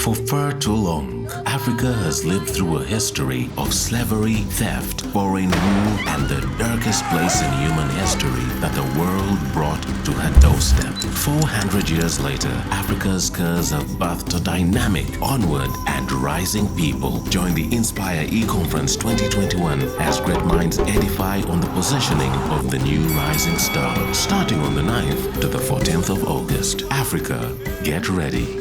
For far too long, Africa has lived through a history of slavery, theft, foreign rule, and the darkest place in human history that the world brought to her doorstep. 400 years later, Africa's scars have birthed a dynamic, onward, and rising people. Join the Inspire E-Conference 2021 as great minds edify on the positioning of the new rising star. Starting on the 9th to the 14th of August. Africa, get ready.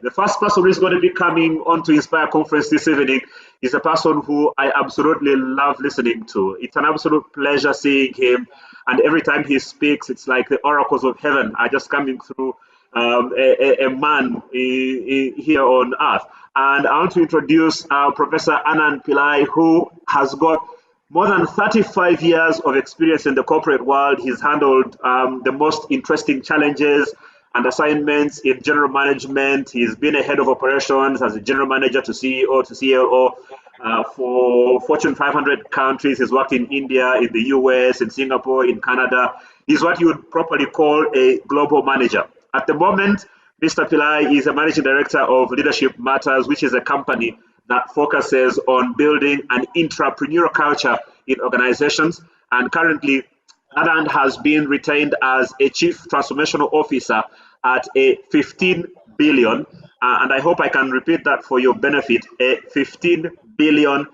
The first person who is going to be coming on to Inspire Conference this evening is a person who I absolutely love listening to. It's an absolute pleasure seeing him, and every time he speaks, it's like the oracles of heaven are just coming through a man here on earth. And I want to introduce Professor Anand Pilai, who has got more than 35 years of experience in the corporate world. He's handled the most interesting challenges and assignments in general management. He's been a head of operations as a general manager to CEO to CLO for Fortune 500 countries. He's worked in India, in the US, in Singapore, in Canada. He's what you would properly call a global manager. At the moment, Mr. Pilai is a managing director of Leadership Matters, which is a company that focuses on building an entrepreneurial culture in organizations. And currently, Anand has been retained as a chief transformational officer at a 15 billion, and I hope I can repeat that for your benefit, a 15 billion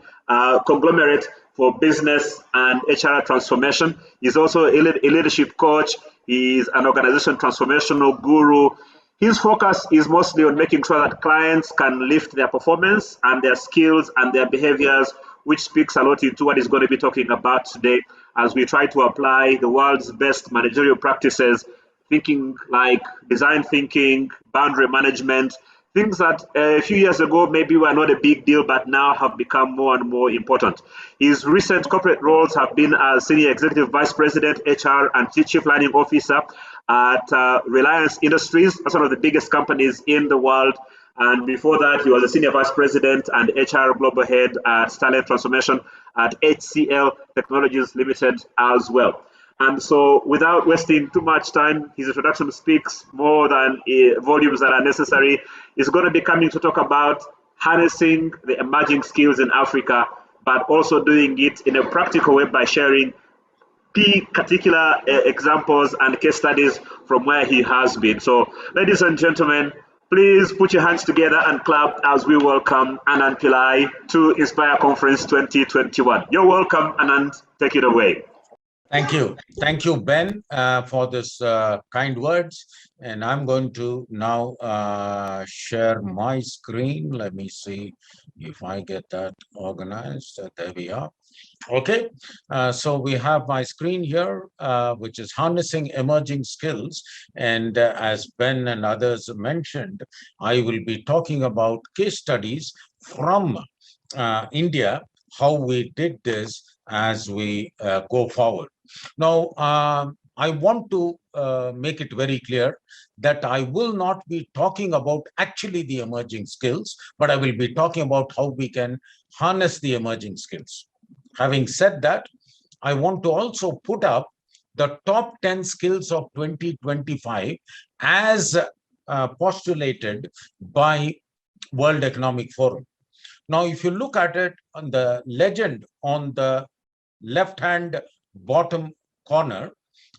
conglomerate for business and HR transformation. He's also a leadership coach. He's an organization transformational guru. His focus is mostly on making sure that clients can lift their performance and their skills and their behaviors, which speaks a lot into what he's going to be talking about today as we try to apply the world's best managerial practices, thinking like design thinking, boundary management, things that a few years ago maybe were not a big deal, but now have become more and more important. His recent corporate roles have been as Senior Executive Vice President, HR, and Chief Learning Officer at Reliance Industries. That's one of the biggest companies in the world. And before that, he was a Senior Vice President and HR Global Head at Talent Transformation at HCL Technologies Limited as well. And so without wasting too much time, his introduction speaks more than volumes that are necessary. He's going to be coming to talk about harnessing the emerging skills in Africa, but also doing it in a practical way by sharing particular examples and case studies from where he has been. So ladies and gentlemen, please put your hands together and clap as we welcome Anand Pilai to Inspire Conference 2021. You're welcome, Anand. Take it away. Thank you. Thank you, Ben, for this kind words. And I'm going to now share my screen. Let me see if I get that organized. There we are. Okay, so we have my screen here, which is harnessing emerging skills. And as Ben and others mentioned, I will be talking about case studies from India, how we did this as we go forward. Now, I want to make it very clear that I will not be talking about actually the emerging skills, but I will be talking about how we can harness the emerging skills. Having said that, I want to also put up the top 10 skills of 2025 as postulated by World Economic Forum. Now, if you look at it on the legend on the left-hand bottom corner,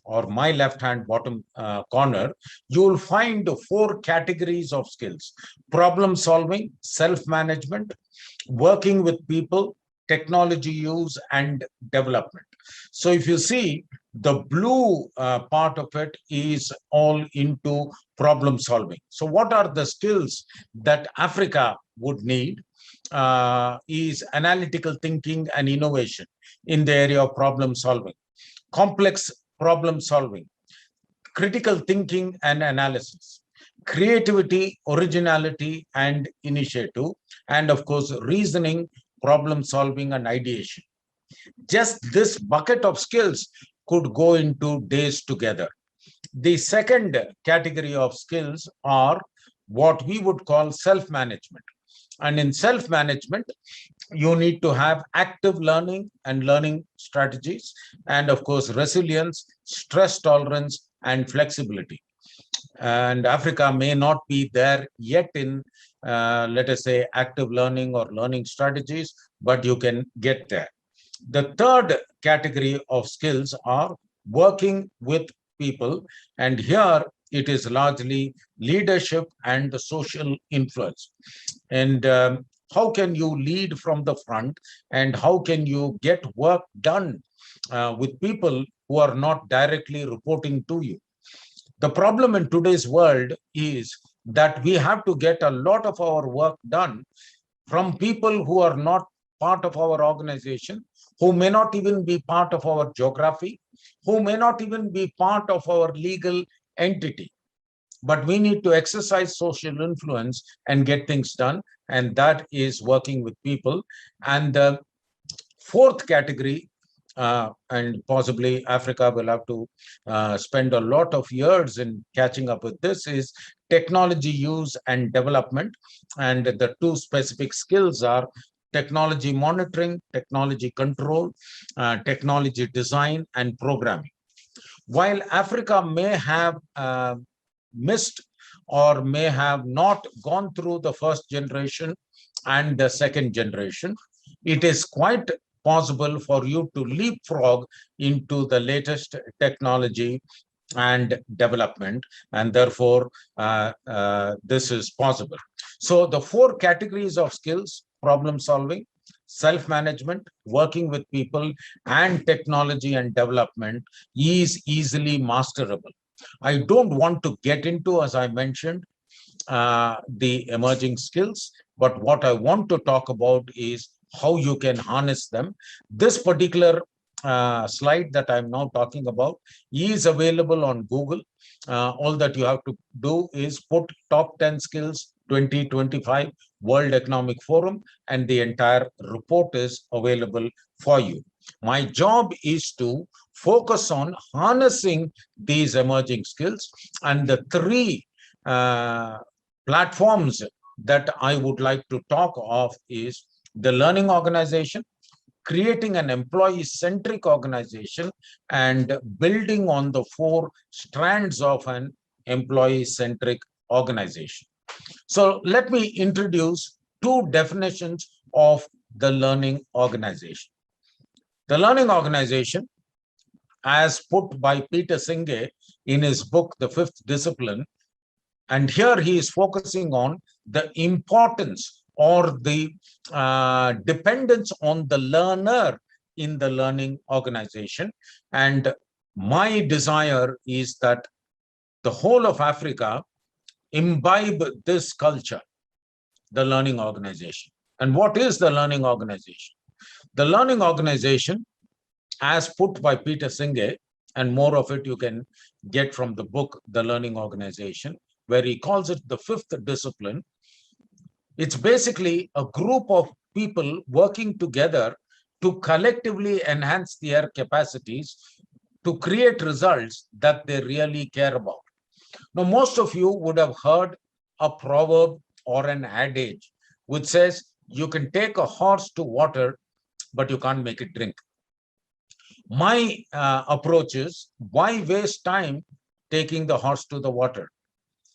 or my left-hand bottom corner, you will find 4 categories of skills: problem solving, self-management, working with people, technology use, and development. So if you see, the blue part of it is all into problem solving. So what are the skills that Africa would need? Is analytical thinking and innovation in the area of problem solving, complex problem solving, critical thinking and analysis, creativity, originality, and initiative, and of course, reasoning, problem solving, and ideation. Just this bucket of skills could go into days together. The second category of skills are what we would call self-management. And in self-management, You need to have active learning and learning strategies, and of course, resilience, stress tolerance, and flexibility. And Africa may not be there yet in, let us say, active learning or learning strategies, but you can get there. The third category of skills are working with people, and here it is largely leadership and the social influence. And how can you lead from the front, and how can you get work done with people who are not directly reporting to you? The problem in today's world is that we have to get a lot of our work done from people who are not part of our organization, who may not even be part of our geography, who may not even be part of our legal entity. But we need to exercise social influence and get things done, and that is working with people. And the fourth category, and possibly Africa will have to spend a lot of years in catching up with this, is technology use and development. And the two specific skills are technology monitoring, technology control, technology design, and programming. While Africa may have missed or may have not gone through the first generation and the second generation, it is quite possible for you to leapfrog into the latest technology and development, and therefore this is possible. So the four categories of skills: problem solving, self-management, working with people, and technology and development, is easily masterable. I don't want to get into, as I mentioned, the emerging skills, but what I want to talk about is how you can harness them. This particular slide that I'm now talking about is available on Google. All that you have to do is put top 10 skills 2025 World Economic Forum, and the entire report is available for you. My job is to focus on harnessing these emerging skills, and the three platforms that I would like to talk of is the learning organization, creating an employee-centric organization, and building on the four strands of an employee-centric organization. So let me introduce two definitions of the learning organization. The learning organization, as put by Peter Senge in his book, The Fifth Discipline, and here he is focusing on the importance or the dependence on the learner in the learning organization. And my desire is that the whole of Africa imbibe this culture, the learning organization. And what is the learning organization? The learning organization, as put by Peter Senge, and more of it you can get from the book, The Learning Organization, where he calls it the fifth discipline. It's basically a group of people working together to collectively enhance their capacities to create results that they really care about. Now, most of you would have heard a proverb or an adage which says, you can take a horse to water, but you can't make it drink. My approach is, why waste time taking the horse to the water?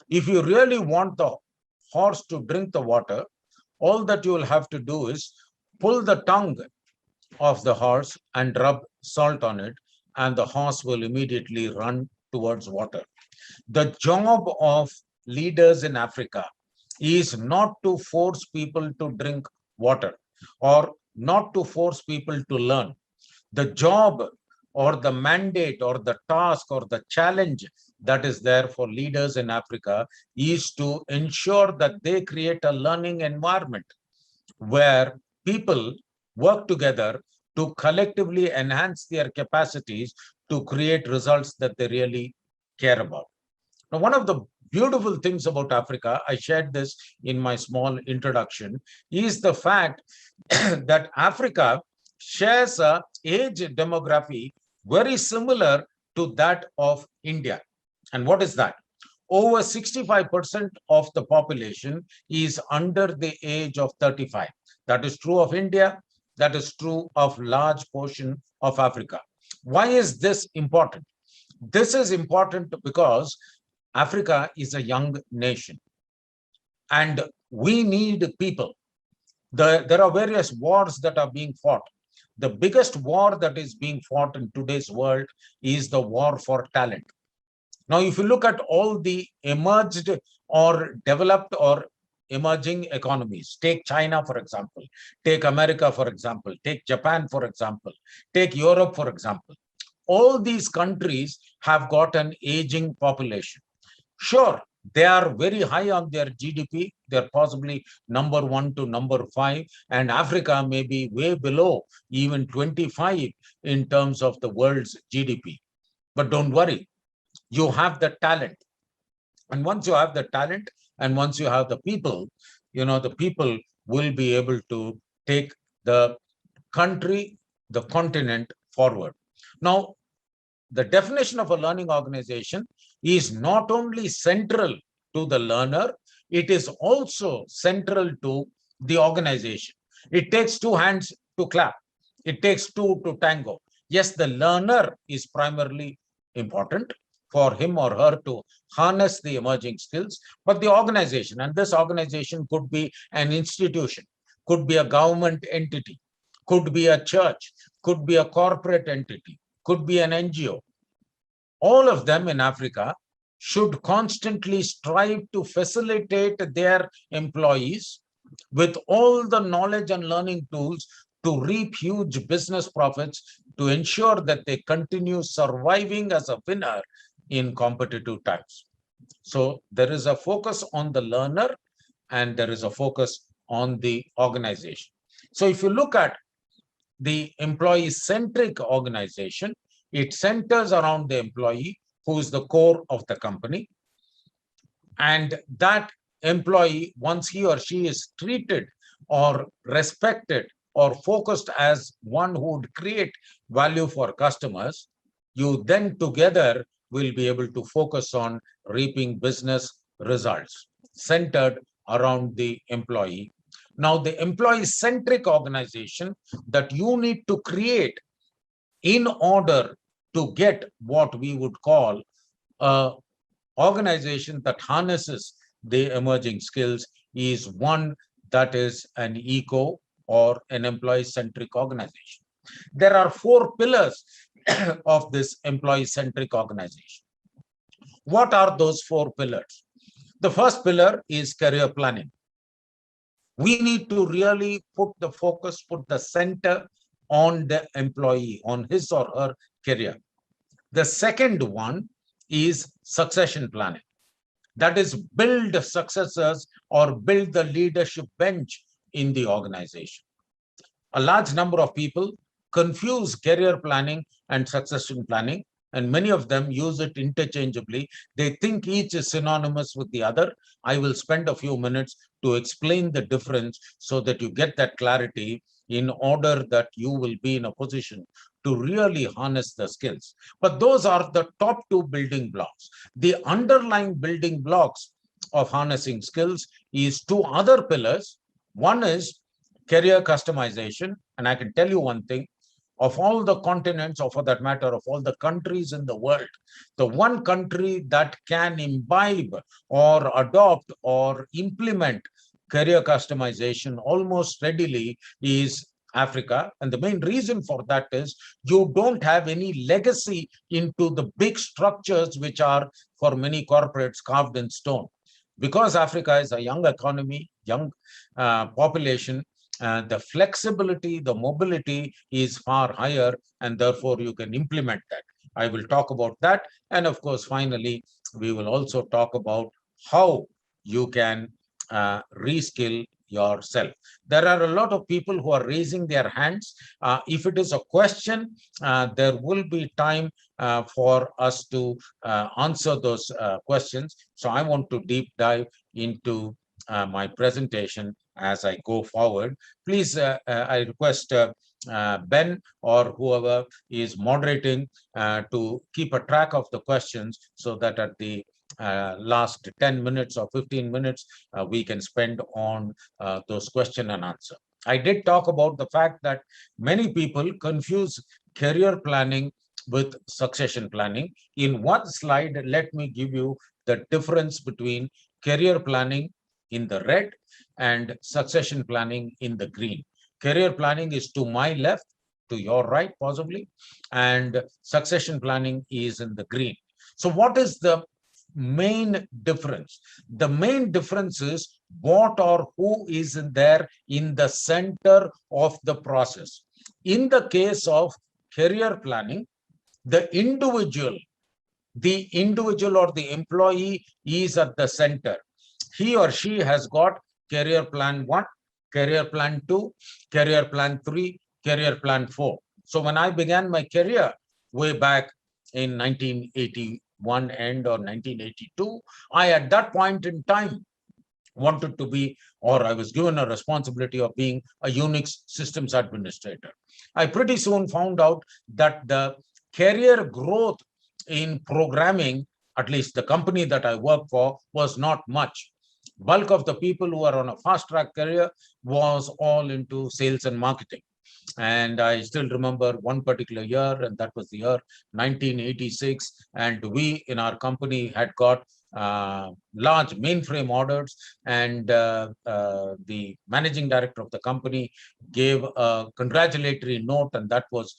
If you really want the horse to drink the water, all that you will have to do is pull the tongue of the horse and rub salt on it, and the horse will immediately run towards water. The job of leaders in Africa is not to force people to drink water or not to force people to learn. The job or the mandate or the task or the challenge that is there for leaders in Africa is to ensure that they create a learning environment where people work together to collectively enhance their capacities to create results that they really care about. Now, one of the beautiful things about Africa, I shared this in my small introduction, is the fact that Africa shares an age demography very similar to that of India. And what is that? Over 65% of the population is under the age of 35. That is true of India. That is true of large portion of Africa. Why is this important? This is important because Africa is a young nation and we need people. There are various wars that are being fought. The biggest war that is being fought in today's world is the war for talent. Now, if you look at all the emerged or developed or emerging economies, take China, for example, take America, for example, take Japan, for example, take Europe, for example, all these countries have got an aging population. Sure, they are very high on their GDP. They're possibly number 1 to number 5, and Africa may be way below even 25 in terms of the world's GDP. But don't worry, you have the talent. And once you have the talent and once you have the people, the people will be able to take the country, the continent forward. Now, the definition of a learning organization is not only central to the learner, it is also central to the organization. It takes two hands to clap. It takes two to tango. Yes, the learner is primarily important for him or her to harness the emerging skills, but the organization, and this organization could be an institution, could be a government entity, could be a church, could be a corporate entity, could be an NGO. All of them in Africa should constantly strive to facilitate their employees with all the knowledge and learning tools to reap huge business profits to ensure that they continue surviving as a winner in competitive times. So there is a focus on the learner and there is a focus on the organization. So if you look at the employee-centric organization, it centers around the employee who is the core of the company. And that employee, once he or she is treated or respected or focused as one who would create value for customers, you then together will be able to focus on reaping business results centered around the employee. Now, the employee-centric organization that you need to create in order to get what we would call an organization that harnesses the emerging skills is one that is an eco or an employee-centric organization. There are 4 pillars of this employee-centric organization. What are those 4 pillars? The first pillar is career planning. We need to really put the focus, put the center on the employee, on his or her career. The second one is succession planning. That is, build successors or build the leadership bench in the organization. A large number of people confuse career planning and succession planning, and many of them use it interchangeably. They think each is synonymous with the other. I will spend a few minutes to explain the difference so that you get that clarity in order that you will be in a position to really harness the skills. But those are the top 2 building blocks. The underlying building blocks of harnessing skills is 2 other pillars. One is career customization. And I can tell you one thing, of all the continents, or for that matter, of all the countries in the world, the one country that can imbibe or adopt or implement career customization almost readily is Africa. And the main reason for that is you don't have any legacy into the big structures which are for many corporates carved in stone. Because Africa is a young economy, young population, the flexibility, the mobility is far higher, and therefore you can implement that. I will talk about that. And of course, finally, we will also talk about how you can reskill yourself. There are a lot of people who are raising their hands. If it is a question, there will be time for us to answer those questions. So I want to deep dive into my presentation as I go forward. Please, I request Ben or whoever is moderating to keep a track of the questions so that at the last 10 minutes or 15 minutes, we can spend on those question and answer. I did talk about the fact that many people confuse career planning with succession planning. In one slide, let me give you the difference between career planning in the red and succession planning in the green. Career planning is to my left, to your right, possibly, and succession planning is in the green. So what is the main difference? The main difference is what or who is in there in the center of the process. In the case of career planning, the individual or the employee is at the center. He or she has got career plan 1, career plan 2, career plan 3, career plan 4. So when I began my career way back in 1981 end or 1982, I at that point in time wanted to be, or I was given a responsibility of being a Unix systems administrator. I pretty soon found out that the career growth in programming, at least the company that I worked for, was not much. Bulk of the people who are on a fast track career was all into sales and marketing. And I still remember one particular year, and that was the year 1986. And we in our company had got large mainframe orders, and the managing director of the company gave a congratulatory note, and that was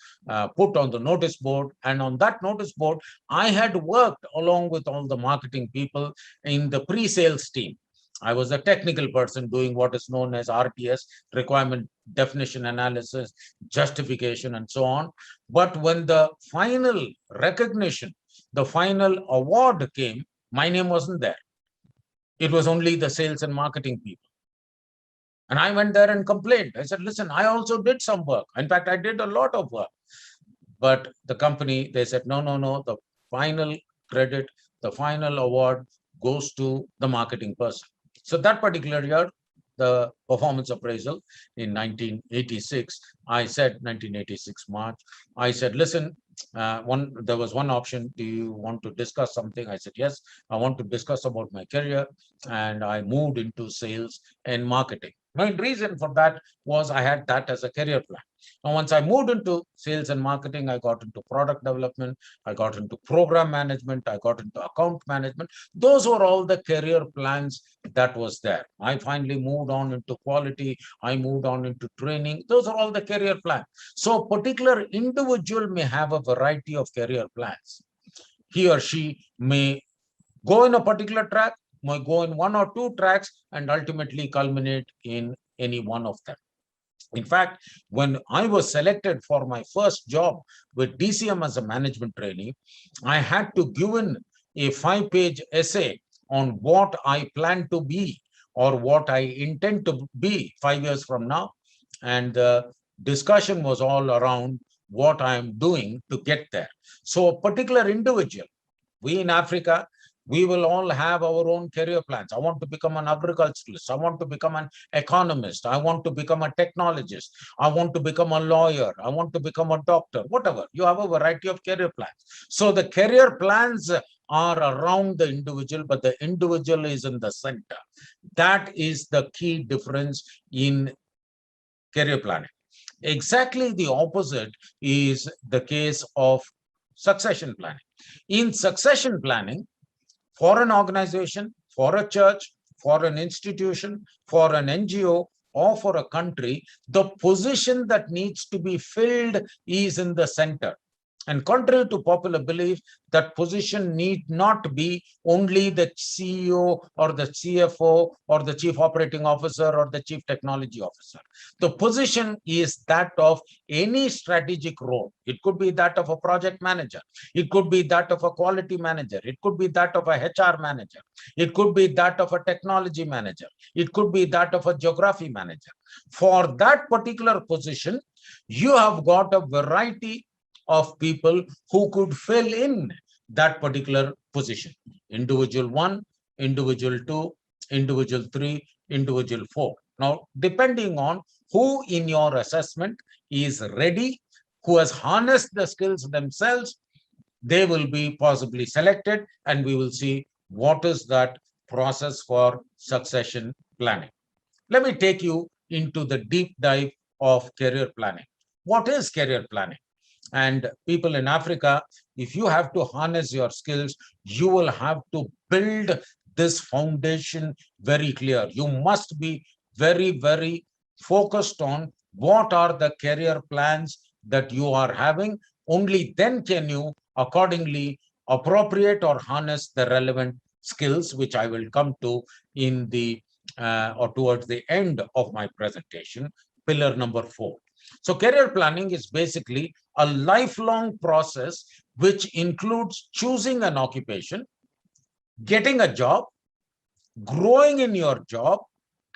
put on the notice board. And on that notice board, I had worked along with all the marketing people in the pre-sales team. I was a technical person doing what is known as RTS, requirement definition analysis, justification, and so on. But when the final recognition, the final award came, my name wasn't there. It was only the sales and marketing people. And I went there and complained. I said, listen, I also did some work. In fact, I did a lot of work. But the company, they said, no, the final credit, the final award goes to the marketing person. So that particular year, the performance appraisal in 1986, I said, 1986 March, I said, listen, there was one option. Do you want to discuss something? I said, yes, I want to discuss about my career. And I moved into sales and marketing. Main reason for that was I had that as a career plan. Now, once I moved into sales and marketing, I got into product development, I got into program management, I got into account management. Those were all the career plans that was there. I finally moved on into quality, I moved on into training. Those are all the career plans. So a particular individual may have a variety of career plans. He or she may go in a particular track, may go in one or two tracks, and ultimately culminate in any one of them. In fact, when I was selected for my first job with DCM as a management trainee, I had to give in a 5-page essay on what I plan to be or what I intend to be 5 years from now. And the discussion was all around what I am doing to get there. So a particular individual, we in Africa, we will all have our own career plans. I want to become an agriculturalist. I want to become an economist. I want to become a technologist. I want to become a lawyer. I want to become a doctor, whatever. You have a variety of career plans. So the career plans are around the individual, but the individual is in the center. That is the key difference in career planning. Exactly the opposite is the case of succession planning. In succession planning, for an organization, for a church, for an institution, for an NGO, or for a country, the position that needs to be filled is in the center. And contrary to popular belief, that position need not be only the CEO or the CFO or the chief operating officer or the chief technology officer. The position is that of any strategic role. It could be that of a project manager. It could be that of a quality manager. It could be that of a HR manager. It could be that of a technology manager. It could be that of a geography manager. For that particular position, you have got a variety of people who could fill in that particular position. Individual 1, individual 2, individual 3, individual 4. Now, depending on who in your assessment is ready, who has harnessed the skills themselves, they will be possibly selected, and we will see what is that process for succession planning. Let me take you into the deep dive of career planning. What is career planning? And people in Africa, if you have to harness your skills, you will have to build this foundation very clear. You must be very, very focused on what are the career plans that you are having. Only then can you accordingly appropriate or harness the relevant skills, which I will come to in the or towards the end of my presentation, pillar number 4. So career planning is basically a lifelong process which includes choosing an occupation, getting a job, growing in your job,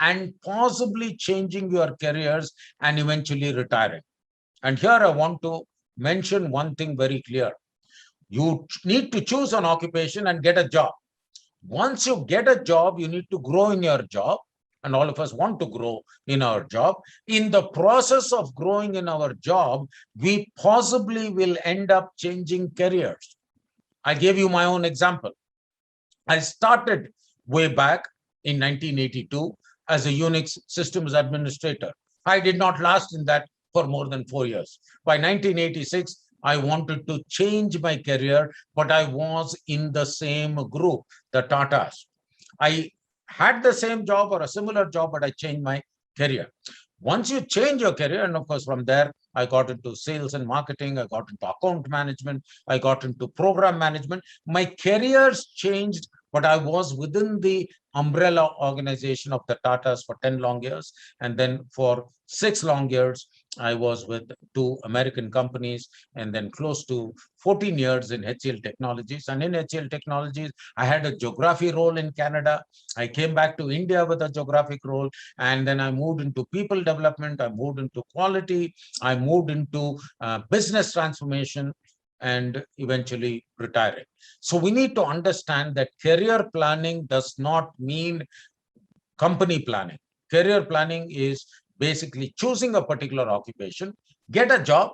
and possibly changing your careers and eventually retiring. And here I want to mention one thing very clear. You need to choose an occupation and get a job. Once you get a job, you need to grow in your job. And all of us want to grow in our job. In the process of growing in our job, we possibly will end up changing careers. I gave you my own example. I started way back in 1982 as a Unix systems administrator. I did not last in that for more than 4 years. By 1986, I wanted to change my career, but I was in the same group, the Tatas. I had the same job or a similar job, but I changed my career. Once you change your career, and of course, from there, I got into sales and marketing, I got into account management, I got into program management. My careers changed, but I was within the umbrella organization of the Tatas for 10 long years. And then for 6 long years, I was with 2 American companies, and then close to 14 years in HCL Technologies. And in HCL Technologies, I had a geography role in Canada. I came back to India with a geographic role, and then I moved into people development, I moved into quality, I moved into business transformation, and eventually retiring. So we need to understand that career planning does not mean company planning. Career planning is basically choosing a particular occupation, get a job.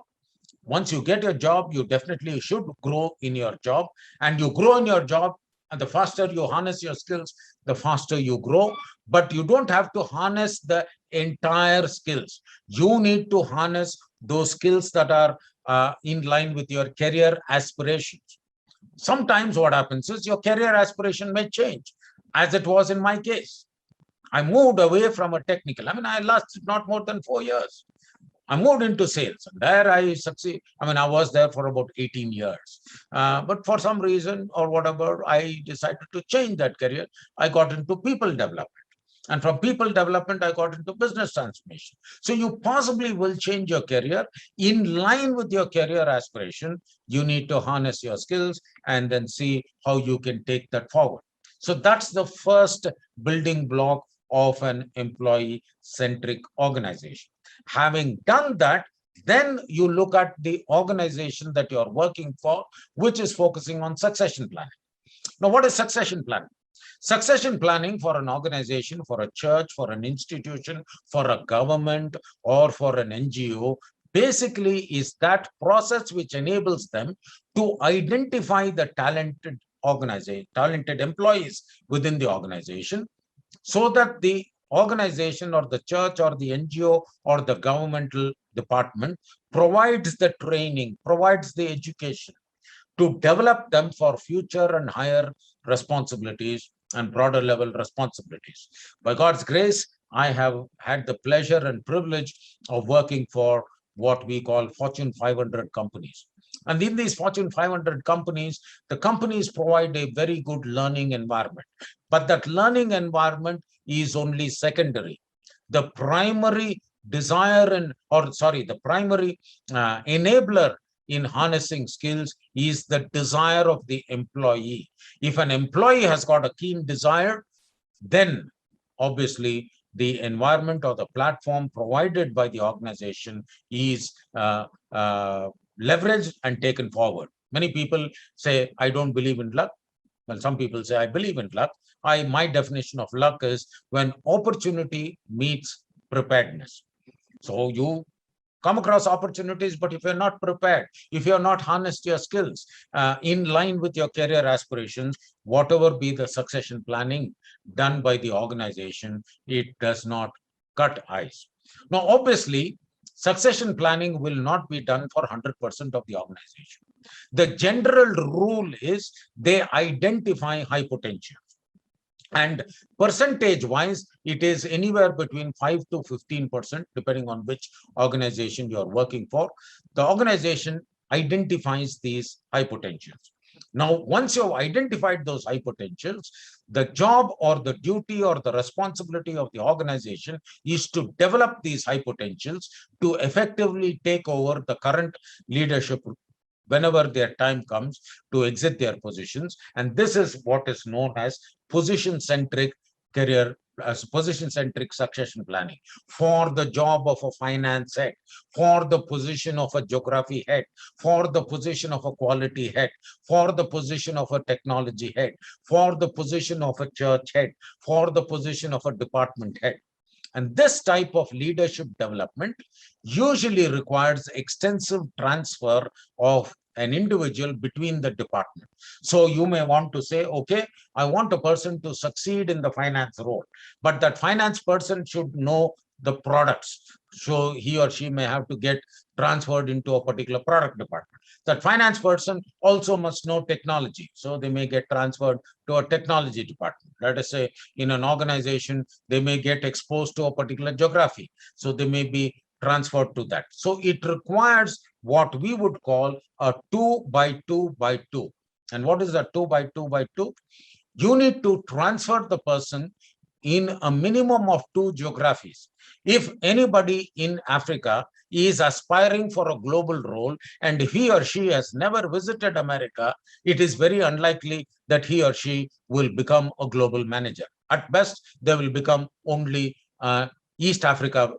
Once you get your job, you definitely should grow in your job, and you grow in your job, and the faster you harness your skills, the faster you grow. But you don't have to harness the entire skills. You need to harness those skills that are in line with your career aspirations. Sometimes what happens is your career aspiration may change, as it was in my case. I moved away from a technical. I lasted not more than 4 years. I moved into sales, and there I succeed. I was there for about 18 years. But for some reason or whatever, I decided to change that career. I got into people development. And from people development, I got into business transformation. So you possibly will change your career in line with your career aspiration. You need to harness your skills and then see how you can take that forward. So that's the first building block of an employee-centric organization. Having done that, then you look at the organization that you're working for, which is focusing on succession planning. Now, what is succession planning? Succession planning for an organization, for a church, for an institution, for a government, or for an NGO, basically is that process which enables them to identify the talented employees within the organization, so that the organization or the church or the NGO or the governmental department provides the training, provides the education to develop them for future and higher responsibilities and broader level responsibilities. By God's grace, I have had the pleasure and privilege of working for what we call Fortune 500 companies. And in these Fortune 500 companies, the companies provide a very good learning environment. But that learning environment is only secondary. The primary the primary enabler in harnessing skills is the desire of the employee. If an employee has got a keen desire, then obviously the environment or the platform provided by the organization is leveraged and taken forward. Many people say, I don't believe in luck. Well, some people say, I believe in luck. My definition of luck is when opportunity meets preparedness. So you come across opportunities, but if you're not prepared, if you're not harnessed your skills in line with your career aspirations, whatever be the succession planning done by the organization, it does not cut ice. Now, obviously, succession planning will not be done for 100% of the organization. The general rule is they identify high potential. And percentage wise, it is anywhere between 5 to 15%, depending on which organization you're working for. The organization identifies these high potentials. Now, once you've identified those high potentials, the job or the duty or the responsibility of the organization is to develop these high potentials to effectively take over the current leadership whenever their time comes to exit their positions. And this is what is known as position-centric career, position-centric succession planning. For the job of a finance head, for the position of a geography head, for the position of a quality head, for the position of a technology head, for the position of a church head, for the position of a department head. And this type of leadership development usually requires extensive transfer of an individual between the department. So you may want to say, okay, I want a person to succeed in the finance role, but that finance person should know the products. So he or she may have to get transferred into a particular product department. That finance person also must know technology. So they may get transferred to a technology department. Let us say in an organization, they may get exposed to a particular geography. So they may be transferred to that. So it requires what we would call a 2 by 2 by 2. And what is a 2 by 2 by 2? You need to transfer the person in a minimum of 2 geographies. If anybody in Africa is aspiring for a global role and he or she has never visited America, it is very unlikely that he or she will become a global manager. At best, they will become only East Africa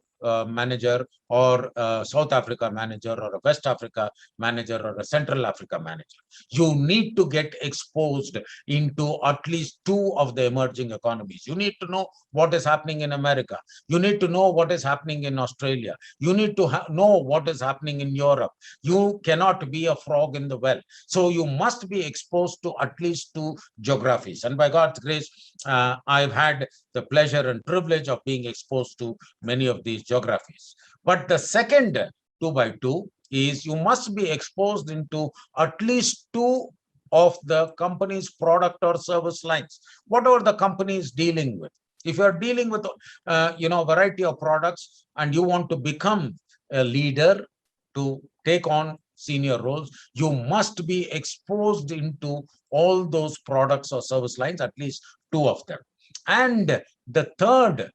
manager or a South Africa manager or a West Africa manager or a Central Africa manager. You need to get exposed into at least 2 of the emerging economies. You need to know what is happening in America. You need to know what is happening in Australia. You need to know what is happening in Europe. You cannot be a frog in the well. So you must be exposed to at least 2 geographies. And by God's grace, I've had the pleasure and privilege of being exposed to many of these geographies. But the second 2 by 2 is you must be exposed into at least 2 of the company's product or service lines, whatever the company is dealing with. If you're dealing with a variety of products and you want to become a leader to take on senior roles, you must be exposed into all those products or service lines, at least 2 of them. And the third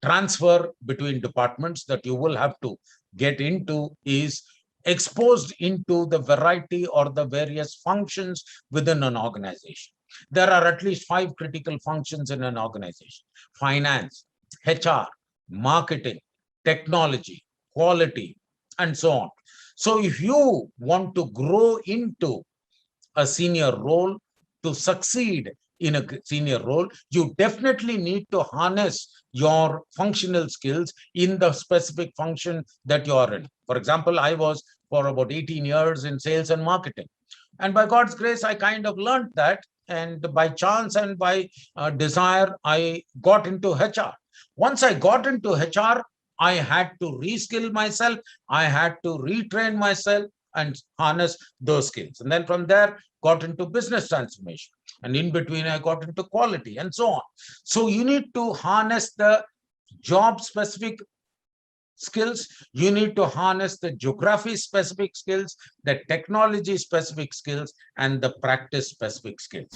transfer between departments that you will have to get into is exposed into the variety or the various functions within an organization. There are at least 5 critical functions in an organization: finance, HR, marketing, technology, quality, and so on. So if you want to grow into a senior role, to succeed in a senior role, you definitely need to harness your functional skills in the specific function that you are in. For example, I was for about 18 years in sales and marketing. And by God's grace, I kind of learned that. And by chance and by desire, I got into HR. Once I got into HR, I had to reskill myself. I had to retrain myself and harness those skills. And then from there, got into business transformation. And in between, I got into quality and so on. So you need to harness the job-specific skills. You need to harness the geography-specific skills, the technology-specific skills, and the practice-specific skills.